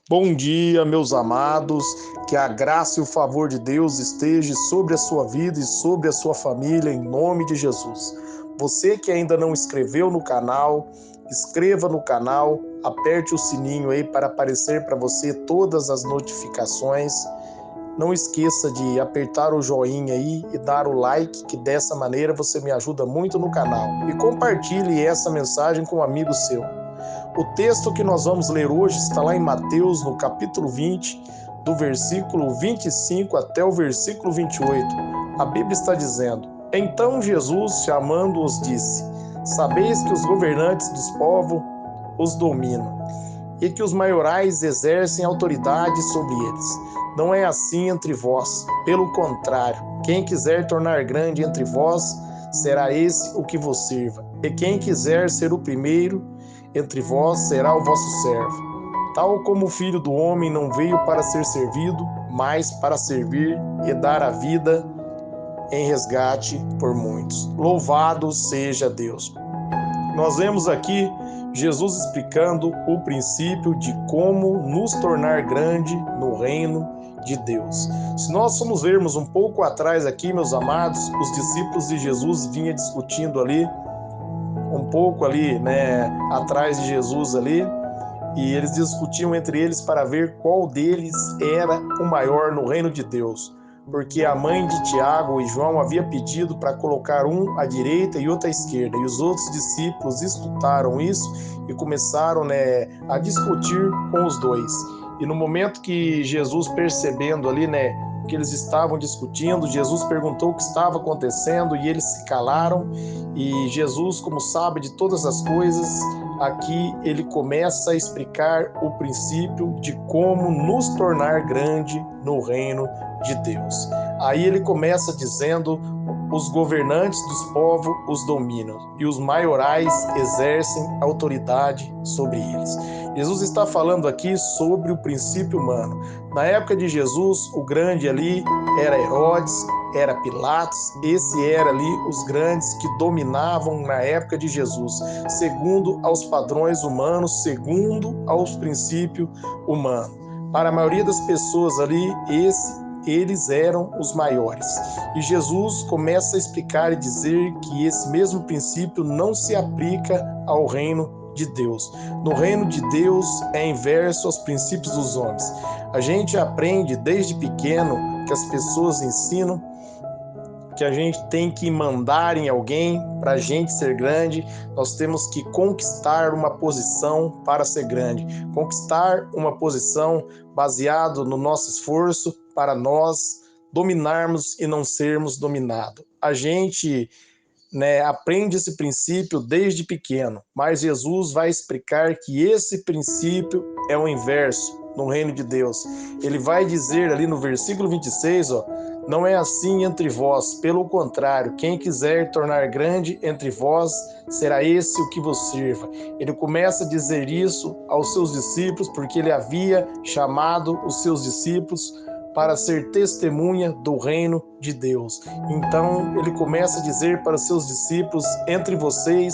Bom dia, meus amados, que a graça e o favor de Deus esteja sobre a sua vida e sobre a sua família, em nome de Jesus. Você que ainda não inscreveu no canal, inscreva no canal, aperte o sininho aí para aparecer para você todas as notificações. Não esqueça de apertar o joinha aí e dar o like, que dessa maneira você me ajuda muito no canal. E compartilhe essa mensagem com um amigo seu. O texto que nós vamos ler hoje está lá em Mateus, no capítulo 20, do versículo 25 até o versículo 28. A Bíblia está dizendo: Então Jesus, chamando-os, disse: Sabeis que os governantes dos povos os dominam, e que os maiorais exercem autoridade sobre eles. Não é assim entre vós. Pelo contrário, quem quiser tornar grande entre vós, será esse o que vos sirva. E quem quiser ser o primeiro entre vós, será o vosso servo. Tal como o Filho do Homem não veio para ser servido, mas para servir e dar a vida em resgate por muitos. Louvado seja Deus. Nós vemos aqui Jesus explicando o princípio de como nos tornar grande no reino de Deus. Se nós formos vermos um pouco atrás aqui, meus amados, os discípulos de Jesus vinham discutindo ali, um pouco ali, atrás de Jesus ali, e eles discutiam entre eles para ver qual deles era o maior no reino de Deus. Porque a mãe de Tiago e João havia pedido para colocar um à direita e outro à esquerda. E os outros discípulos escutaram isso e começaram a discutir com os dois. E no momento que Jesus, percebendo ali, que eles estavam discutindo, Jesus perguntou o que estava acontecendo e eles se calaram. E Jesus, como sabe de todas as coisas, aqui ele começa a explicar o princípio de como nos tornar grande no reino de Deus. Aí ele começa dizendo: os governantes dos povos os dominam e os maiorais exercem autoridade sobre eles. Jesus está falando aqui sobre o princípio humano. Na época de Jesus, o grande ali era Herodes, era Pilatos, esse era ali os grandes que dominavam na época de Jesus, segundo aos padrões humanos, segundo aos princípios humanos. Para a maioria das pessoas ali, eles eram os maiores. E Jesus começa a explicar e dizer que esse mesmo princípio não se aplica ao reino de Deus. No reino de Deus é inverso aos princípios dos homens. A gente aprende desde pequeno que as pessoas ensinam que a gente tem que mandar em alguém para a gente ser grande, nós temos que conquistar uma posição para ser grande, conquistar uma posição baseado no nosso esforço para nós dominarmos e não sermos dominados. A gente aprende esse princípio desde pequeno, mas Jesus vai explicar que esse princípio é o inverso no reino de Deus. Ele vai dizer ali no versículo 26, não é assim entre vós, pelo contrário, quem quiser tornar grande entre vós, será esse o que vos sirva. Ele começa a dizer isso aos seus discípulos, porque ele havia chamado os seus discípulos para ser testemunha do reino de Deus. Então ele começa a dizer para os seus discípulos: entre vocês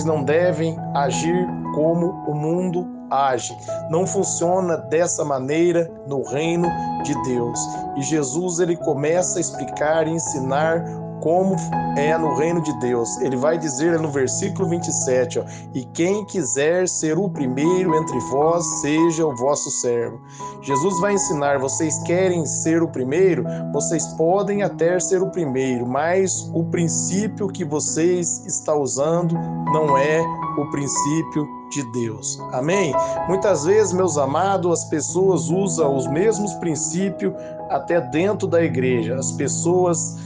não devem agir como o mundo age. Não funciona dessa maneira no reino de Deus. E Jesus ele começa a explicar e ensinar como é no reino de Deus. Ele vai dizer no versículo 27, e quem quiser ser o primeiro entre vós, seja o vosso servo. Jesus vai ensinar: vocês querem ser o primeiro? Vocês podem até ser o primeiro, mas o princípio que vocês estão usando não é o princípio de Deus. Amém? Muitas vezes, meus amados, as pessoas usam os mesmos princípios até dentro da igreja. As pessoas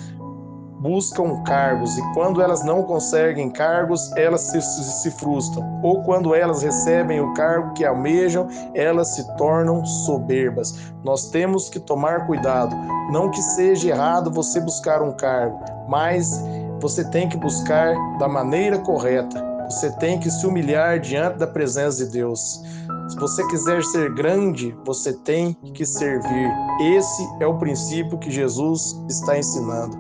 buscam cargos e quando elas não conseguem cargos, elas se frustram. Ou quando elas recebem o cargo que almejam, elas se tornam soberbas. Nós temos que tomar cuidado. Não que seja errado você buscar um cargo, mas você tem que buscar da maneira correta. Você tem que se humilhar diante da presença de Deus. Se você quiser ser grande, você tem que servir. Esse é o princípio que Jesus está ensinando.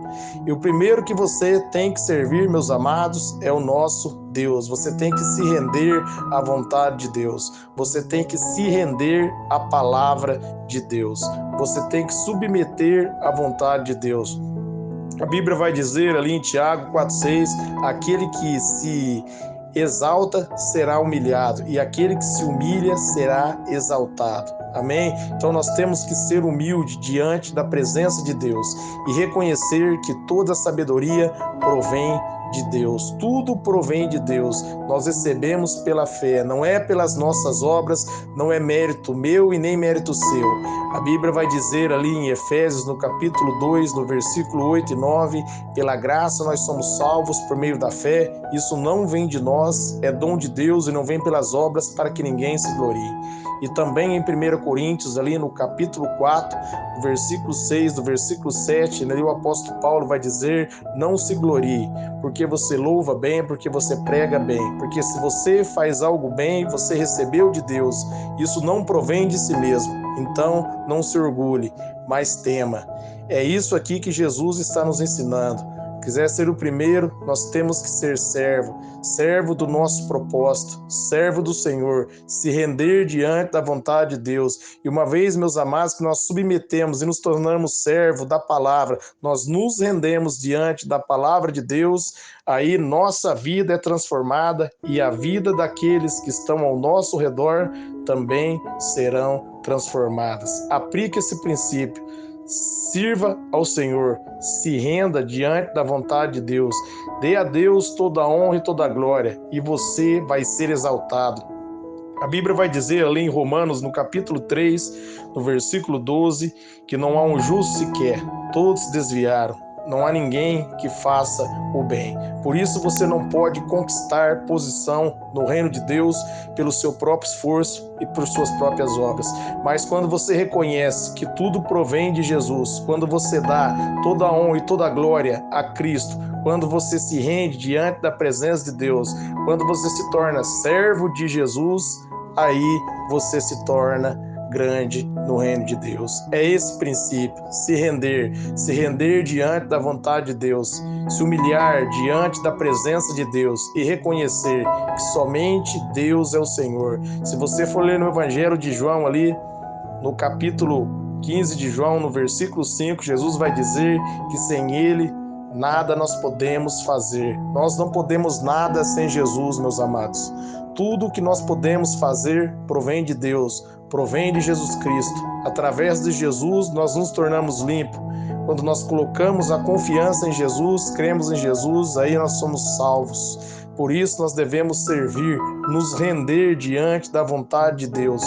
E o primeiro que você tem que servir, meus amados, é o nosso Deus. Você tem que se render à vontade de Deus. Você tem que se render à palavra de Deus. Você tem que submeter à vontade de Deus. A Bíblia vai dizer ali em Tiago 4,6, aquele que se exalta será humilhado, e aquele que se humilha será exaltado. Amém? Então nós temos que ser humildes diante da presença de Deus e reconhecer que toda sabedoria provém de Deus. Tudo provém de Deus. Nós recebemos pela fé, não é pelas nossas obras, não é mérito meu e nem mérito seu. A Bíblia vai dizer ali em Efésios, no capítulo 2, no versículo 8 e 9, pela graça nós somos salvos por meio da fé, isso não vem de nós, é dom de Deus e não vem pelas obras para que ninguém se glorie. E também em 1 Coríntios, ali no capítulo 4, no versículo 6, do versículo 7, ali o apóstolo Paulo vai dizer, não se glorie, porque você louva bem, porque você prega bem, porque se você faz algo bem, você recebeu de Deus, isso não provém de si mesmo, então não se orgulhe, mas tema. É isso aqui que Jesus está nos ensinando. Quiser ser o primeiro, nós temos que ser servo, servo do nosso propósito, servo do Senhor, se render diante da vontade de Deus. E uma vez, meus amados, que nós submetemos e nos tornamos servo da palavra, nós nos rendemos diante da palavra de Deus, aí nossa vida é transformada e a vida daqueles que estão ao nosso redor também serão transformadas. Aplique esse princípio. Sirva ao Senhor, se renda diante da vontade de Deus, dê a Deus toda a honra e toda a glória, e você vai ser exaltado. A Bíblia vai dizer ali em Romanos, no capítulo 3, no versículo 12, que não há um justo sequer, todos se desviaram. Não há ninguém que faça o bem. Por isso você não pode conquistar posição no reino de Deus pelo seu próprio esforço e por suas próprias obras. Mas quando você reconhece que tudo provém de Jesus, quando você dá toda a honra e toda a glória a Cristo, quando você se rende diante da presença de Deus, quando você se torna servo de Jesus, aí você se torna grande no reino de Deus. É esse princípio, se render diante da vontade de Deus, se humilhar diante da presença de Deus e reconhecer que somente Deus é o Senhor. Se você for ler no Evangelho de João ali, no capítulo 15 de João, no versículo 5, Jesus vai dizer que sem Ele nada nós podemos fazer. Nós não podemos nada sem Jesus, meus amados. Tudo que nós podemos fazer provém de Deus, provém de Jesus Cristo. Através de Jesus, nós nos tornamos limpos. Quando nós colocamos a confiança em Jesus, cremos em Jesus, aí nós somos salvos. Por isso, nós devemos servir, nos render diante da vontade de Deus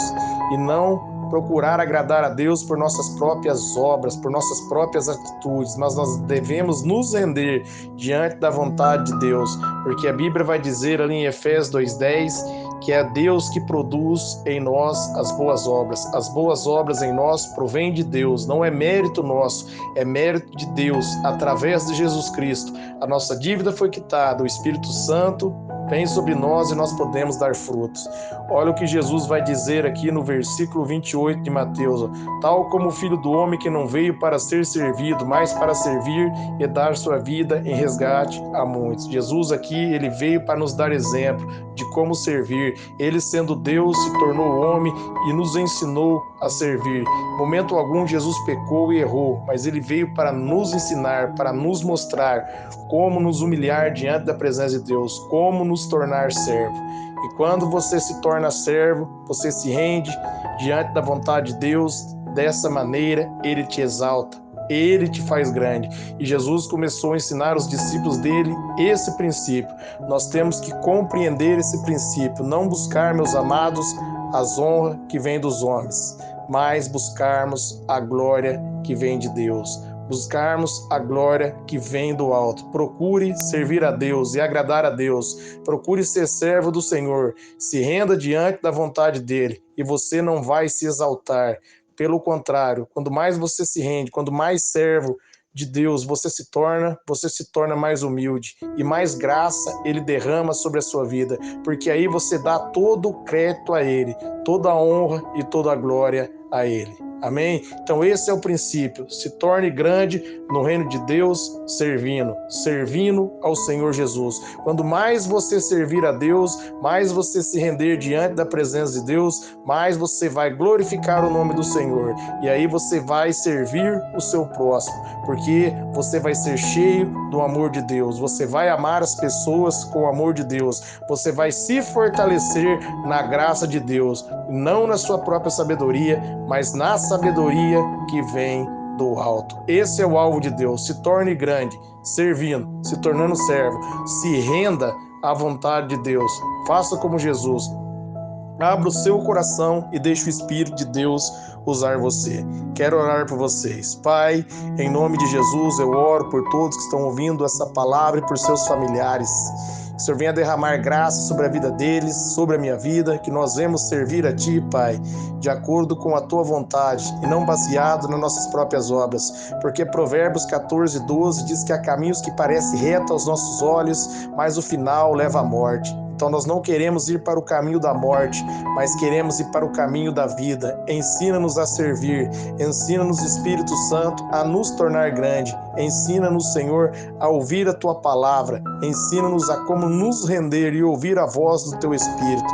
e não procurar agradar a Deus por nossas próprias obras, por nossas próprias atitudes, mas nós devemos nos render diante da vontade de Deus, porque a Bíblia vai dizer ali em Efésios 2:10 que é Deus que produz em nós as boas obras. As boas obras em nós provêm de Deus, não é mérito nosso, é mérito de Deus, através de Jesus Cristo. A nossa dívida foi quitada, o Espírito Santo vem sobre nós e nós podemos dar frutos. Olha o que Jesus vai dizer aqui no versículo 28 de Mateus. Tal como o Filho do Homem que não veio para ser servido, mas para servir e dar sua vida em resgate a muitos. Jesus aqui, ele veio para nos dar exemplo de como servir. Ele, sendo Deus, se tornou homem e nos ensinou a servir. Em momento algum, Jesus pecou e errou, mas ele veio para nos ensinar, para nos mostrar como nos humilhar diante da presença de Deus, como nos tornar servo. E quando você se torna servo, você se rende diante da vontade de Deus, dessa maneira ele te exalta, ele te faz grande. E Jesus começou a ensinar os discípulos dele esse princípio. Nós temos que compreender esse princípio, não buscar, meus amados, as honras que vêm dos homens, mas buscarmos a glória que vem de Deus. Buscarmos a glória que vem do alto. Procure servir a Deus e agradar a Deus. Procure ser servo do Senhor. Se renda diante da vontade dele e você não vai se exaltar. Pelo contrário, quando mais você se rende, quando mais servo de Deus você se torna mais humilde e mais graça Ele derrama sobre a sua vida, porque aí você dá todo o crédito a Ele, toda a honra e toda a glória a Ele. Amém? Então esse é o princípio. Se torne grande no reino de Deus, servindo ao Senhor Jesus. Quando mais você servir a Deus, mais você se render diante da presença de Deus, mais você vai glorificar o nome do Senhor. E aí você vai servir o seu próximo, porque você vai ser cheio do amor de Deus. Você vai amar as pessoas com o amor de Deus. Você vai se fortalecer na graça de Deus, não na sua própria sabedoria, mas na sabedoria que vem do alto. Esse é o alvo de Deus. Se torne grande, servindo, se tornando servo. Se renda à vontade de Deus. Faça como Jesus. Abra o seu coração e deixe o Espírito de Deus usar você. Quero orar por vocês. Pai, em nome de Jesus, eu oro por todos que estão ouvindo essa palavra e por seus familiares. Que o Senhor venha derramar graça sobre a vida deles, sobre a minha vida, que nós venhamos servir a Ti, Pai, de acordo com a Tua vontade e não baseado nas nossas próprias obras. Porque Provérbios 14:12 diz que há caminhos que parecem retos aos nossos olhos, mas o final leva à morte. Então nós não queremos ir para o caminho da morte, mas queremos ir para o caminho da vida. Ensina-nos a servir, ensina-nos, Espírito Santo, a nos tornar grande. Ensina-nos, Senhor, a ouvir a Tua palavra. Ensina-nos a como nos render e ouvir a voz do Teu Espírito.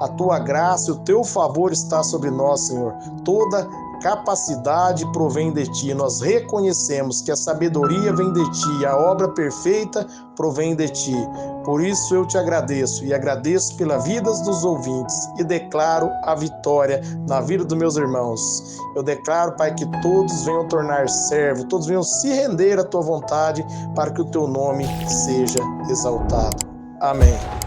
A Tua graça e o Teu favor está sobre nós, Senhor. Toda capacidade provém de Ti. Nós reconhecemos que a sabedoria vem de Ti, a obra perfeita provém de Ti. Por isso eu Te agradeço e agradeço pela vida dos ouvintes e declaro a vitória na vida dos meus irmãos. Eu declaro, Pai, que todos venham tornar servo, todos venham se render à Tua vontade para que o Teu nome seja exaltado. Amém.